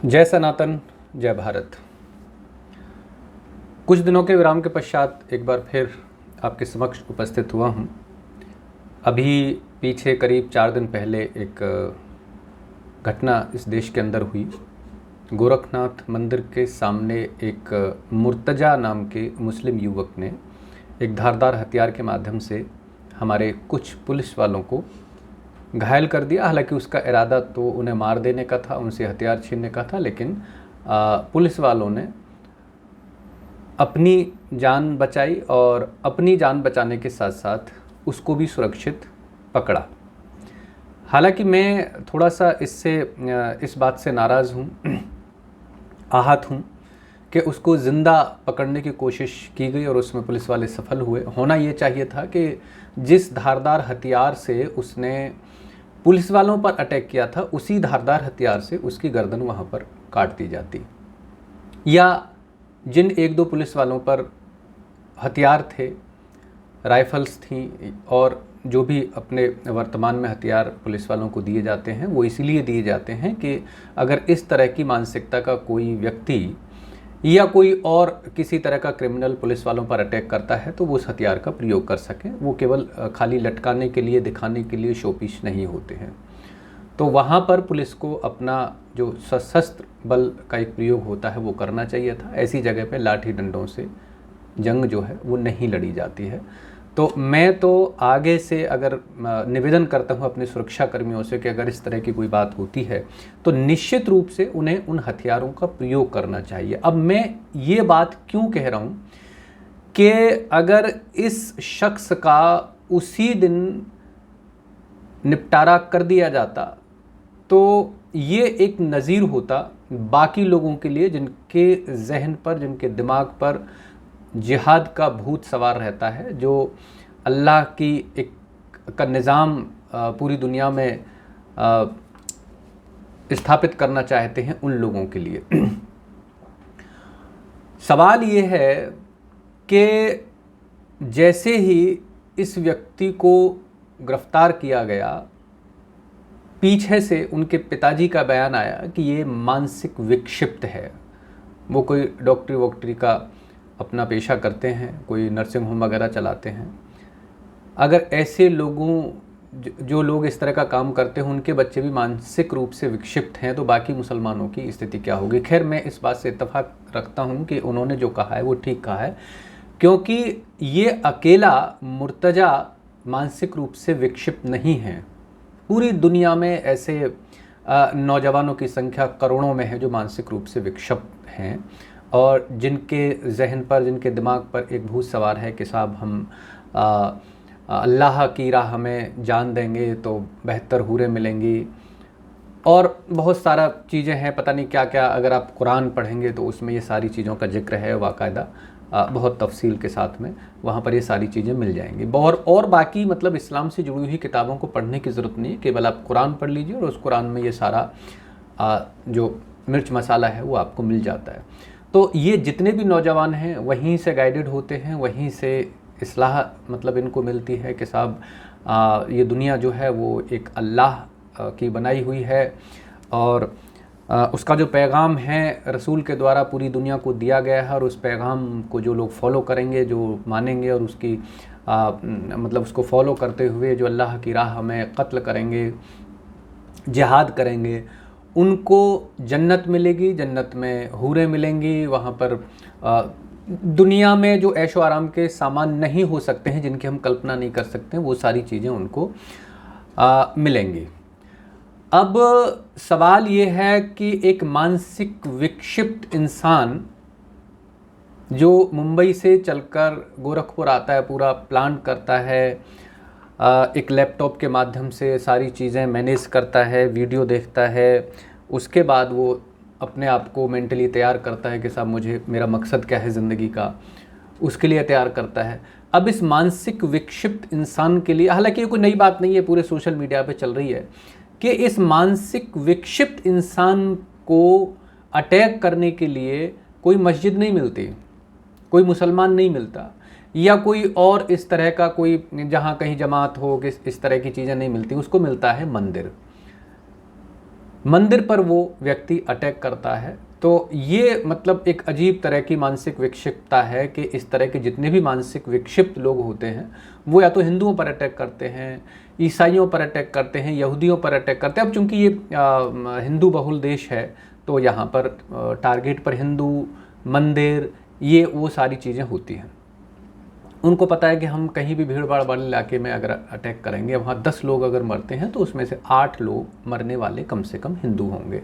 जय सनातन, जय भारत। कुछ दिनों के विराम के पश्चात एक बार फिर आपके समक्ष उपस्थित हुआ हूँ। अभी पीछे करीब 4 दिन पहले एक घटना इस देश के अंदर हुई। गोरखनाथ मंदिर के सामने एक मुर्तजा नाम के मुस्लिम युवक ने एक धारदार हथियार के माध्यम से हमारे कुछ पुलिस वालों को घायल कर दिया। हालांकि उसका इरादा तो उन्हें मार देने का था, उनसे हथियार छीनने का था, लेकिन पुलिस वालों ने अपनी जान बचाई और अपनी जान बचाने के साथ साथ उसको भी सुरक्षित पकड़ा। हालांकि मैं थोड़ा सा इस बात से नाराज़ हूँ, आहत हूँ कि उसको ज़िंदा पकड़ने की कोशिश की गई और उसमें पुलिस वाले सफल हुए। होना ये चाहिए था कि जिस धारदार हथियार से उसने पुलिस वालों पर अटैक किया था, उसी धारदार हथियार से उसकी गर्दन वहाँ पर काट दी जाती, या जिन 1-2 पुलिस वालों पर हथियार थे, राइफ़ल्स थीं, और जो भी अपने वर्तमान में हथियार पुलिस वालों को दिए जाते हैं वो इसीलिए दिए जाते हैं कि अगर इस तरह की मानसिकता का कोई व्यक्ति या कोई और किसी तरह का क्रिमिनल पुलिस वालों पर अटैक करता है तो वो उस हथियार का प्रयोग कर सकें। वो केवल खाली लटकाने के लिए, दिखाने के लिए शोपीस नहीं होते हैं। तो वहाँ पर पुलिस को अपना जो सशस्त्र बल का एक प्रयोग होता है वो करना चाहिए था। ऐसी जगह पे लाठी डंडों से जंग जो है वो नहीं लड़ी जाती है। तो मैं तो आगे से अगर निवेदन करता हूँ अपने सुरक्षा कर्मियों से कि अगर इस तरह की कोई बात होती है तो निश्चित रूप से उन्हें उन हथियारों का प्रयोग करना चाहिए। अब मैं ये बात क्यों कह रहा हूँ कि अगर इस शख्स का उसी दिन निपटारा कर दिया जाता तो ये एक नज़ीर होता बाकी लोगों के लिए जिनके जहन पर, जिनके दिमाग पर जिहाद का भूत सवार रहता है, जो अल्लाह की एक का निज़ाम पूरी दुनिया में स्थापित करना चाहते हैं उन लोगों के लिए। सवाल ये है कि जैसे ही इस व्यक्ति को गिरफ्तार किया गया, पीछे से उनके पिताजी का बयान आया कि ये मानसिक विक्षिप्त है। वो कोई डॉक्टरी वॉक्टरी का अपना पेशा करते हैं, कोई नर्सिंग होम वगैरह चलाते हैं। अगर ऐसे लोगों जो लोग इस तरह का काम करते हैं उनके बच्चे भी मानसिक रूप से विक्षिप्त हैं तो बाकी मुसलमानों की स्थिति क्या होगी। खैर, मैं इस बात से इत्तेफाक रखता हूँ कि उन्होंने जो कहा है वो ठीक कहा है, क्योंकि ये अकेला मुर्तजा मानसिक रूप से विक्षिप्त नहीं है। पूरी दुनिया में ऐसे नौजवानों की संख्या करोड़ों में है जो मानसिक रूप से विक्षिप्त हैं और जिनके जहन पर, जिनके दिमाग पर एक भूत सवार है कि साहब हम अल्लाह की राह में जान देंगे तो बेहतर हूरें मिलेंगी, और बहुत सारा चीज़ें हैं, पता नहीं क्या क्या। अगर आप कुरान पढ़ेंगे तो उसमें ये सारी चीज़ों का जिक्र है बाकायदा, बहुत तफसील के साथ में वहाँ पर ये सारी चीज़ें मिल जाएंगी। और बाकी मतलब इस्लाम से जुड़ी हुई किताबों को पढ़ने की ज़रूरत नहीं है, केवल आप कुरान पढ़ लीजिए और उस कुरान में ये सारा जो मिर्च मसाला है वो आपको मिल जाता है। तो ये जितने भी नौजवान हैं वहीं से गाइडेड होते हैं, वहीं से इस्लाह मतलब इनको मिलती है कि साहब ये दुनिया जो है वो एक अल्लाह की बनाई हुई है और उसका जो पैगाम है रसूल के द्वारा पूरी दुनिया को दिया गया है, और उस पैगाम को जो लोग फॉलो करेंगे, जो मानेंगे और उसकी मतलब उसको फॉलो करते हुए जो अल्लाह की राह में कत्ल करेंगे, जिहाद करेंगे, उनको जन्नत मिलेगी, जन्नत में हूरें मिलेंगी। वहाँ पर दुनिया में जो ऐशो आराम के सामान नहीं हो सकते हैं, जिनकी हम कल्पना नहीं कर सकते हैं, वो सारी चीज़ें उनको मिलेंगी। अब सवाल ये है कि एक मानसिक विक्षिप्त इंसान जो मुंबई से चलकर गोरखपुर आता है, पूरा प्लान करता है, एक लैपटॉप के माध्यम से सारी चीज़ें मैनेज करता है, वीडियो देखता है, उसके बाद वो अपने आप को मेंटली तैयार करता है कि साहब मुझे, मेरा मकसद क्या है ज़िंदगी का, उसके लिए तैयार करता है। अब इस मानसिक विक्षिप्त इंसान के लिए, हालांकि ये कोई नई बात नहीं है, पूरे सोशल मीडिया पे चल रही है कि इस मानसिक विक्षिप्त इंसान को अटैक करने के लिए कोई मस्जिद नहीं मिलती, कोई मुसलमान नहीं मिलता, या कोई और इस तरह का कोई जहाँ कहीं जमात हो कि इस तरह की चीज़ें नहीं मिलती, उसको मिलता है मंदिर। मंदिर पर वो व्यक्ति अटैक करता है। तो ये मतलब एक अजीब तरह की मानसिक विक्षिप्तता है कि इस तरह के जितने भी मानसिक विक्षिप्त लोग होते हैं वो या तो हिंदुओं पर अटैक करते हैं, ईसाइयों पर अटैक करते हैं, यहूदियों पर अटैक करते हैं। अब चूंकि ये हिंदू बहुल देश है तो यहाँ पर टारगेट पर हिंदू, मंदिर, ये वो सारी चीज़ें होती हैं। उनको पता है कि हम कहीं भी भीड़ भाड़ वाले इलाके में अगर अटैक करेंगे, वहाँ 10 लोग अगर मरते हैं तो उसमें से 8 लोग मरने वाले कम से कम हिंदू होंगे।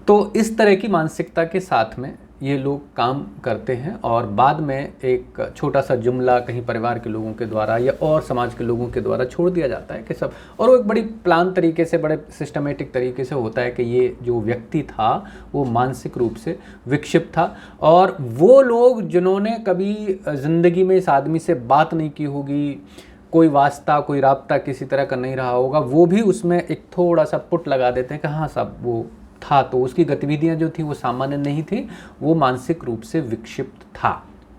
तो इस तरह की मानसिकता के साथ में ये लोग काम करते हैं और बाद में एक छोटा सा जुमला कहीं परिवार के लोगों के द्वारा या और समाज के लोगों के द्वारा छोड़ दिया जाता है कि सब, और वो एक बड़ी प्लान तरीके से, बड़े सिस्टमेटिक तरीके से होता है कि ये जो व्यक्ति था वो मानसिक रूप से विक्षिप्त था। और वो लोग जिन्होंने कभी ज़िंदगी में इस आदमी से बात नहीं की होगी, कोई वास्ता, कोई राब्ता किसी तरह का नहीं रहा होगा, वो भी उसमें एक थोड़ा सा पुट लगा देते हैं कि हाँ साहब वो था, तो उसकी गतिविधियां जो थी वो सामान्य नहीं थी, वो मानसिक रूप से विक्षिप्त था।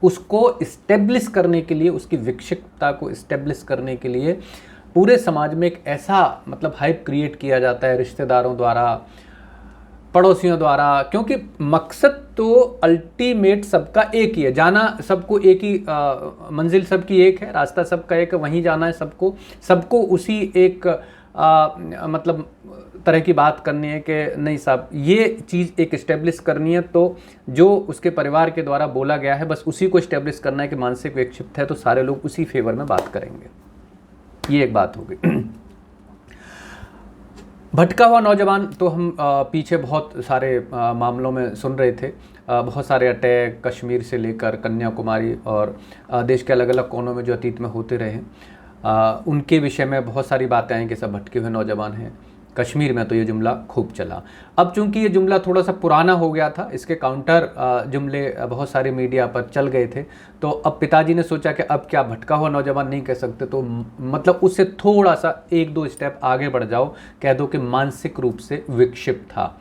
उसको इस्टेब्लिश करने के लिए, उसकी विक्षिप्तता को इस्टेब्लिश करने के लिए पूरे समाज में एक ऐसा मतलब हाइप क्रिएट किया जाता है रिश्तेदारों द्वारा, पड़ोसियों द्वारा, क्योंकि मकसद तो अल्टीमेट सबका एक ही है, जाना सबको एक ही, मंजिल सबकी एक है, रास्ता सबका एक है, वहीं जाना है सबको, सबको उसी एक मतलब तरह की बात करनी है कि नहीं साहब ये चीज़ एक इस्टेब्लिश करनी है, तो जो उसके परिवार के द्वारा बोला गया है बस उसी को इस्टेब्लिश करना है कि मानसिक विक्षिप्त है तो सारे लोग उसी फेवर में बात करेंगे। ये एक बात हो गई। भटका हुआ नौजवान तो हम पीछे बहुत सारे मामलों में सुन रहे थे, बहुत सारे अटैक कश्मीर से लेकर कन्याकुमारी और देश के अलग अलग कोनों में जो अतीत में होते रहे, उनके विषय में बहुत सारी बातें आई कि सब भटके हुए नौजवान हैं। कश्मीर में तो ये जुमला खूब चला। अब चूंकि ये जुमला थोड़ा सा पुराना हो गया था, इसके काउंटर जुमले बहुत सारे मीडिया पर चल गए थे, तो अब पिताजी ने सोचा कि अब क्या भटका हुआ नौजवान नहीं कह सकते, तो मतलब उससे थोड़ा सा 1-2 स्टेप आगे बढ़ जाओ, कह दो कि मानसिक रूप से विक्षिप्त था।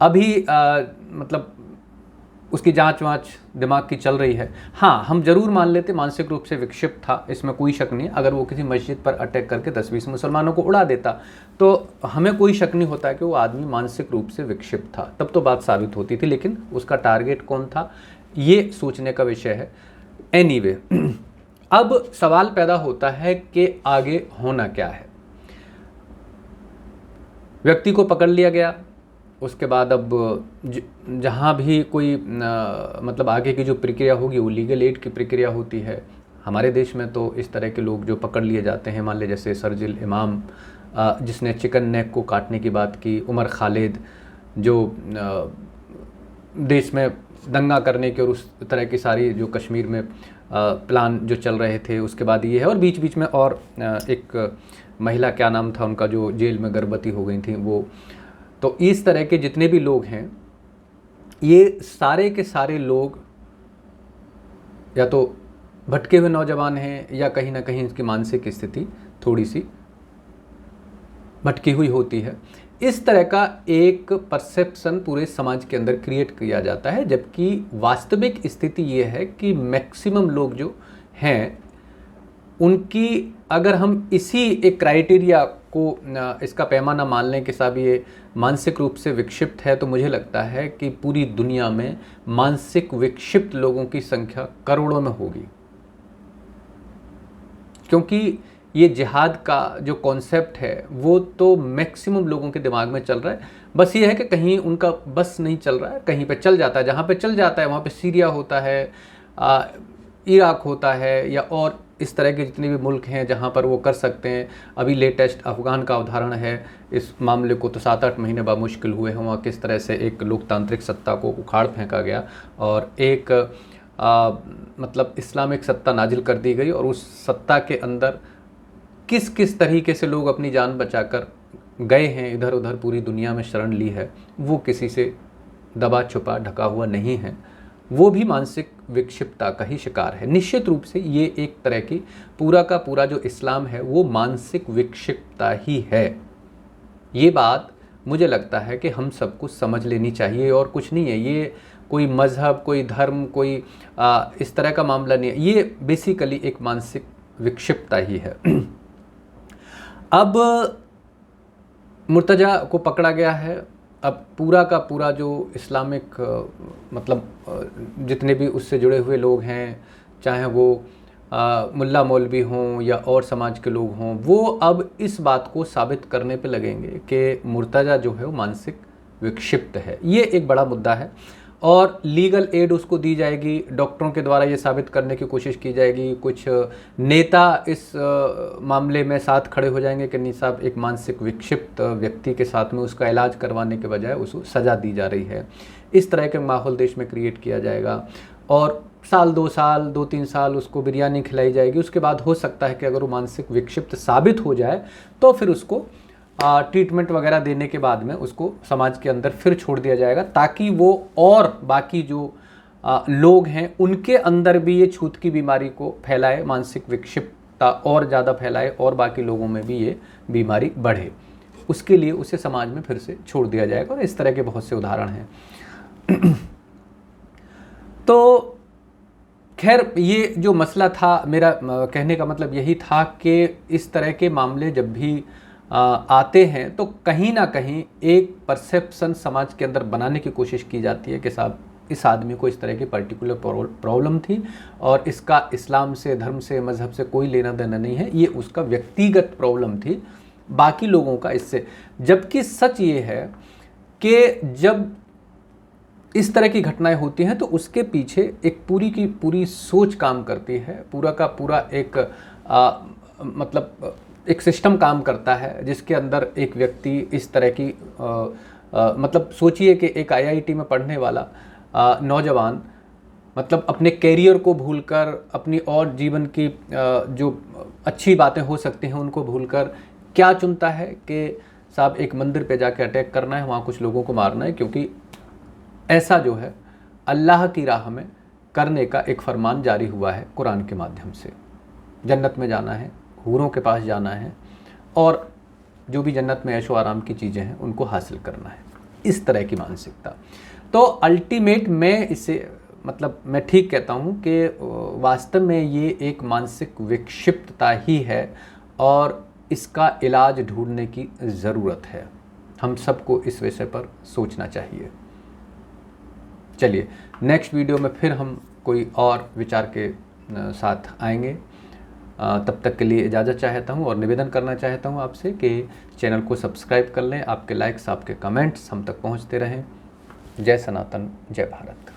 अभी मतलब उसकी जांच वाँच दिमाग की चल रही है। हाँ, हम जरूर मान लेते मानसिक रूप से विक्षिप्त था, इसमें कोई शक नहीं। अगर वो किसी मस्जिद पर अटैक करके 10-20 मुसलमानों को उड़ा देता तो हमें कोई शक नहीं होता कि वो आदमी मानसिक रूप से विक्षिप्त था, तब तो बात साबित होती थी। लेकिन उसका टारगेट कौन था, ये सोचने का विषय है। एनीवे, अब सवाल पैदा होता है कि आगे होना क्या है। व्यक्ति को पकड़ लिया गया, उसके बाद अब जहाँ भी कोई मतलब आगे की जो प्रक्रिया होगी वो लीगल एड की प्रक्रिया होती है। हमारे देश में तो इस तरह के लोग जो पकड़ लिए जाते हैं, मान ले जैसे शरजील इमाम जिसने चिकन नेक को काटने की बात की, उमर खालिद जो देश में दंगा करने के और उस तरह की सारी जो कश्मीर में प्लान जो चल रहे थे, उसके बाद ये है। और बीच बीच में और एक महिला, क्या नाम था उनका, जो जेल में गर्भवती हो गई थी वो। तो इस तरह के जितने भी लोग हैं, ये सारे के सारे लोग या तो भटके हुए नौजवान हैं या कहीं ना कहीं इनकी मानसिक स्थिति थोड़ी सी भटकी हुई होती है। इस तरह का एक परसेप्शन पूरे समाज के अंदर क्रिएट किया जाता है, जबकि वास्तविक स्थिति ये है कि मैक्सिमम लोग जो हैं उनकी, अगर हम इसी एक क्राइटेरिया को, इसका पैमाना मान लें कि साहब ये मानसिक रूप से विक्षिप्त है, तो मुझे लगता है कि पूरी दुनिया में मानसिक विक्षिप्त लोगों की संख्या करोड़ों में होगी। क्योंकि ये जिहाद का जो कॉन्सेप्ट है वो तो मैक्सिमम लोगों के दिमाग में चल रहा है। बस ये है कि कहीं उनका बस नहीं चल रहा है, कहीं पे चल जाता है। जहाँ पे चल जाता है वहाँ पे सीरिया होता है, इराक होता है, या और इस तरह के जितने भी मुल्क हैं जहाँ पर वो कर सकते हैं। अभी लेटेस्ट अफ़गान का उदाहरण है। इस मामले को तो 7-8 महीने बाद मुश्किल हुए हैं। वहाँ किस तरह से एक लोकतांत्रिक सत्ता को उखाड़ फेंका गया और एक मतलब इस्लामिक सत्ता नाजिल कर दी गई, और उस सत्ता के अंदर किस किस तरीके से लोग अपनी जान बचाकर गए हैं, इधर उधर पूरी दुनिया में शरण ली है, वो किसी से दबा छुपा ढका हुआ नहीं है। वो भी मानसिक विक्षिप्तता का ही शिकार है। निश्चित रूप से ये एक तरह की पूरा का पूरा जो इस्लाम है वो मानसिक विक्षिप्तता ही है। ये बात मुझे लगता है कि हम सबको समझ लेनी चाहिए, और कुछ नहीं है। ये कोई मज़हब, कोई धर्म, कोई इस तरह का मामला नहीं है। ये बेसिकली एक मानसिक विक्षिप्तता ही है। अब मुर्तजा को पकड़ा गया है। अब पूरा का पूरा जो इस्लामिक मतलब जितने भी उससे जुड़े हुए लोग हैं, चाहे वो मुल्ला मौलवी हों या और समाज के लोग हों, वो अब इस बात को साबित करने पे लगेंगे कि मुर्तजा जो है वो मानसिक विक्षिप्त है। ये एक बड़ा मुद्दा है और लीगल एड उसको दी जाएगी, डॉक्टरों के द्वारा ये साबित करने की कोशिश की जाएगी। कुछ नेता इस मामले में साथ खड़े हो जाएंगे कि नहीं साहब, एक मानसिक विक्षिप्त व्यक्ति के साथ में उसका इलाज करवाने के बजाय उसको सज़ा दी जा रही है। इस तरह के माहौल देश में क्रिएट किया जाएगा और साल 2 साल 2-3 साल उसको बिरयानी खिलाई जाएगी। उसके बाद हो सकता है कि अगर वो मानसिक विक्षिप्त साबित हो जाए तो फिर उसको ट्रीटमेंट वगैरह देने के बाद में उसको समाज के अंदर फिर छोड़ दिया जाएगा, ताकि वो और बाकी जो लोग हैं उनके अंदर भी ये छूत की बीमारी को फैलाए, मानसिक विक्षिप्तता और ज़्यादा फैलाए और बाकी लोगों में भी ये बीमारी बढ़े। उसके लिए उसे समाज में फिर से छोड़ दिया जाएगा और इस तरह के बहुत से उदाहरण हैं। तो खैर, ये जो मसला था, मेरा कहने का मतलब यही था कि इस तरह के मामले जब भी आते हैं तो कहीं ना कहीं एक परसेप्शन समाज के अंदर बनाने की कोशिश की जाती है कि साहब इस आदमी को इस तरह की पर्टिकुलर प्रॉब्लम थी और इसका इस्लाम से, धर्म से, मज़हब से कोई लेना देना नहीं है, ये उसका व्यक्तिगत प्रॉब्लम थी, बाकी लोगों का इससे। जबकि सच ये है कि जब इस तरह की घटनाएं होती हैं तो उसके पीछे एक पूरी की पूरी सोच काम करती है, पूरा का पूरा एक मतलब एक सिस्टम काम करता है जिसके अंदर एक व्यक्ति इस तरह की मतलब सोचिए कि एक आईआईटी में पढ़ने वाला नौजवान मतलब अपने कैरियर को भूलकर, अपनी और जीवन की जो अच्छी बातें हो सकती हैं उनको भूलकर क्या चुनता है कि साहब एक मंदिर पे जाके अटैक करना है, वहाँ कुछ लोगों को मारना है, क्योंकि ऐसा जो है अल्लाह की राह में करने का एक फरमान जारी हुआ है कुरान के माध्यम से। जन्नत में जाना है, हूरों के पास जाना है और जो भी जन्नत में ऐशो आराम की चीज़ें हैं उनको हासिल करना है, इस तरह की मानसिकता। तो अल्टीमेट मैं इसे मतलब मैं ठीक कहता हूँ कि वास्तव में ये एक मानसिक विक्षिप्तता ही है और इसका इलाज ढूंढने की ज़रूरत है। हम सबको इस विषय पर सोचना चाहिए। चलिए, नेक्स्ट वीडियो में फिर हम कोई और विचार के साथ आएंगे। तब तक के लिए इजाज़त चाहता हूँ और निवेदन करना चाहता हूँ आपसे कि चैनल को सब्सक्राइब कर लें। आपके लाइक्स, आपके कमेंट्स हम तक पहुँचते रहें। जय सनातन, जय भारत।